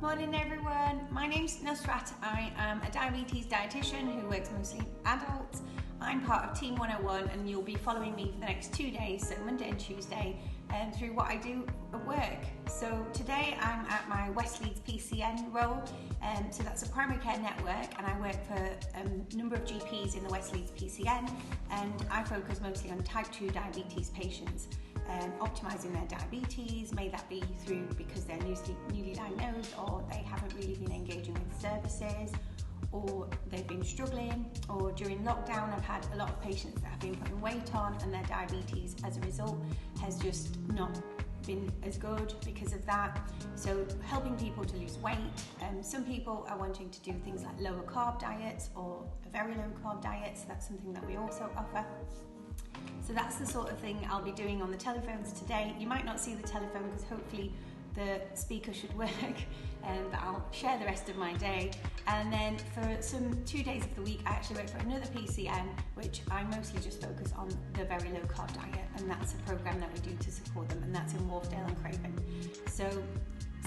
Morning everyone, my name's Nusrat. I am a diabetes dietitian who works mostly with adults. I'm part of Team 101 and you'll be following me for the next 2 days, so Monday and Tuesday, through what I do at work. So today I'm at my West Leeds PCN role, so that's a primary care network, and I work for a number of GPs in the West Leeds PCN, and I focus mostly on type 2 diabetes patients. Optimising their diabetes, may that be through because they're newly diagnosed, or they haven't really been engaging with services, or they've been struggling, or during lockdown I've had a lot of patients that have been putting weight on and their diabetes as a result has just not been as good because of that. So helping people to lose weight. Some people are wanting to do things like lower carb diets or a very low carb diet, so that's something that we also offer. So that's the sort of thing I'll be doing on the telephones today. You might not see the telephone because hopefully the speaker should work, but I'll share the rest of my day. And then for some 2 days of the week, I actually work for another PCN, which I mostly just focus on the very low carb diet, and that's a program that we do to support them, and that's in Wharfdale and Craven. So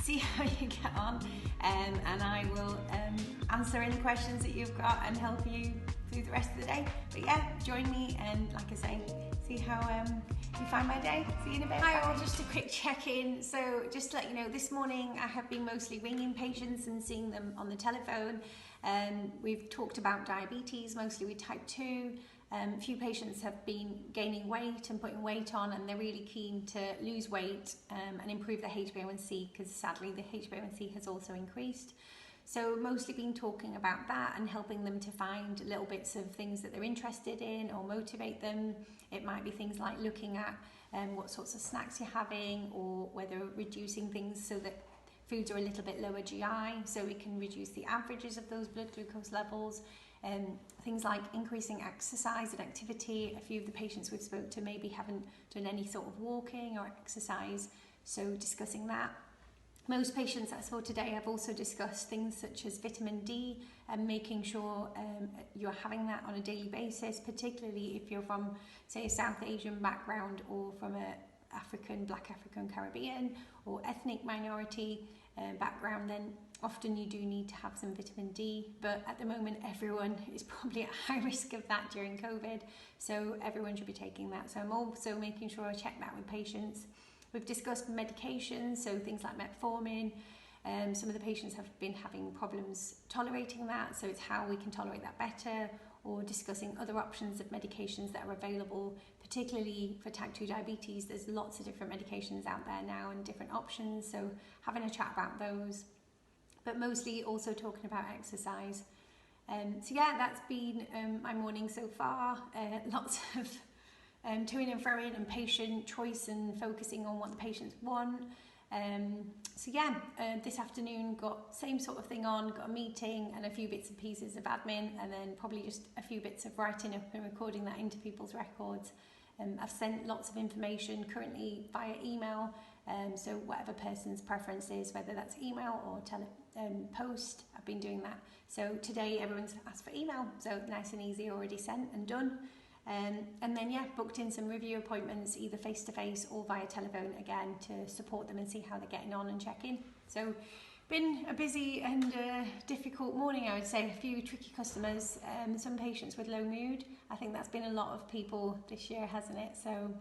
see how you get on, and I will answer any questions that you've got and help you through the rest of the day. But yeah, join me and, like I say, see how you find my day. See you in a bit. Hi all, just a quick check-in. So just to let you know, this morning I have been mostly ringing patients and seeing them on the telephone. We've talked about diabetes, mostly with type 2. A few patients have been gaining weight and putting weight on, and they're really keen to lose weight and improve their HbA1c, because sadly the HbA1c has also increased. So mostly been talking about that and helping them to find little bits of things that they're interested in or motivate them. It might be things like looking at what sorts of snacks you're having, or whether reducing things so that foods are a little bit lower GI, so we can reduce the averages of those blood glucose levels. Things like increasing exercise and activity. A few of the patients we've spoke to maybe haven't done any sort of walking or exercise, so discussing that. Most patients I saw today have also discussed things such as vitamin D and making sure you're having that on a daily basis, particularly if you're from, say, a South Asian background or from a Black African Caribbean or ethnic minority background, then often you do need to have some vitamin D, but at the moment everyone is probably at high risk of that during COVID, so everyone should be taking that. So I'm also making sure I check that with patients. We've discussed medications, so things like metformin. Some of the patients have been having problems tolerating that, so it's how we can tolerate that better, or discussing other options of medications that are available, particularly for type 2 diabetes. There's lots of different medications out there now and different options, so having a chat about those, but mostly also talking about exercise. So yeah, that's been my morning so far. Lots of to-ing and fro-ing and patient choice and focusing on what the patients want. So yeah, this afternoon got same sort of thing on, got a meeting and a few bits and pieces of admin, and then probably just a few bits of writing up and recording that into people's records. I've sent lots of information currently via email, so whatever person's preference is, whether that's email or post, I've been doing that. So today everyone's asked for email, so nice and easy, already sent and done. And then yeah, booked in some review appointments, either face-to-face or via telephone again, to support them and see how they're getting on and check in. So been a busy and difficult morning, I would say. A few tricky customers, some patients with low mood. I think that's been a lot of people this year, hasn't it? So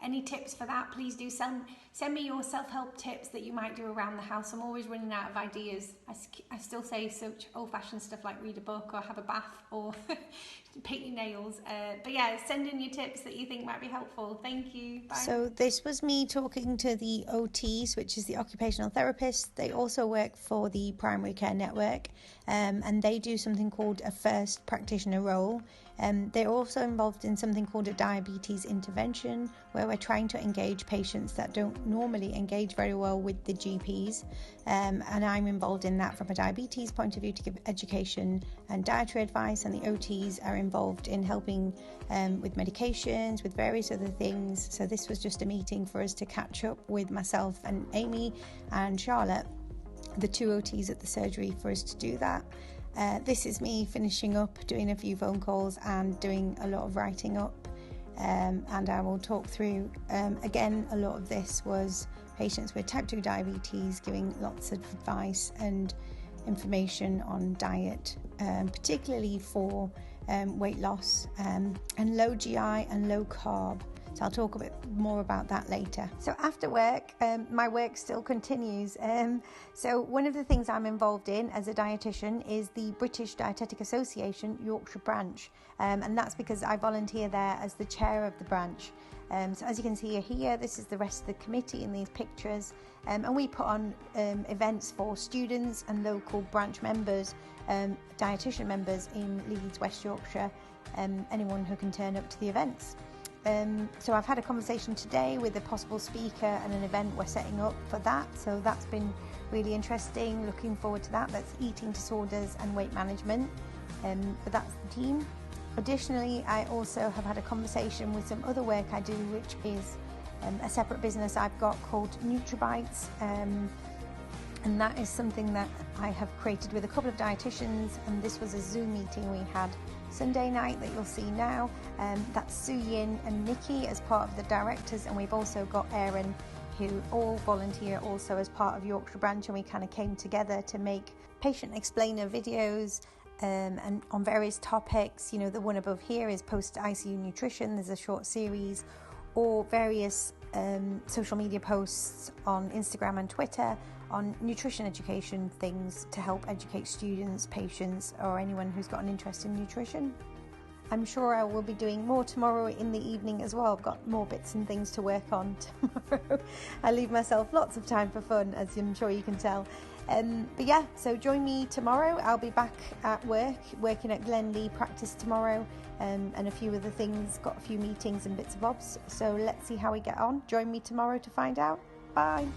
any tips for that, please do send me your self-help tips that you might do around the house. I'm always running out of ideas. I still say such old-fashioned stuff like read a book or have a bath or paint your nails. But yeah, send in your tips that you think might be helpful. Thank you. Bye. So this was me talking to the OTs, which is the occupational therapists. They also work for the primary care network, and they do something called a first practitioner role. They're also involved in something called a diabetes intervention, where we're trying to engage patients that don't normally engage very well with the GPs, and I'm involved in that from a diabetes point of view to give education and dietary advice, and the OTs are involved in helping with medications, with various other things. So this was just a meeting for us to catch up with myself and Amy and Charlotte, the two OTs at the surgery, for us to do that. This is me finishing up, doing a few phone calls and doing a lot of writing up, and I will talk through. Again, a lot of this was patients with type 2 diabetes, giving lots of advice and information on diet, particularly for weight loss, and low GI and low carb. So I'll talk a bit more about that later. So after work, my work still continues. So one of the things I'm involved in as a dietitian is the British Dietetic Association Yorkshire branch, and that's because I volunteer there as the chair of the branch. So as you can see here, this is the rest of the committee in these pictures, and we put on events for students and local branch members, dietitian members in Leeds, West Yorkshire, anyone who can turn up to the events. So I've had a conversation today with a possible speaker and an event we're setting up for that, so that's been really interesting. Looking forward to that. That's eating disorders and weight management, but that's the team. Additionally, I also have had a conversation with some other work I do, which is a separate business I've got called Nutribites, and that is something that I have created with a couple of dietitians, and this was a Zoom meeting we had Sunday night that you'll see now. That's Sue Yin and Nikki as part of the directors, and we've also got Erin, who all volunteer also as part of Yorkshire branch, and we kind of came together to make patient explainer videos and on various topics. You know, the one above here is post-ICU nutrition. There's a short series, or various social media posts on Instagram and Twitter on nutrition education things to help educate students, patients, or anyone who's got an interest in nutrition. I'm sure I will be doing more tomorrow in the evening as well. I've got more bits and things to work on tomorrow. I leave myself lots of time for fun, as I'm sure you can tell. But yeah, so join me tomorrow. I'll be back at work, working at Glenlee practice tomorrow, and a few other things, got a few meetings and bits and bobs. So let's see how we get on. Join me tomorrow to find out. Bye.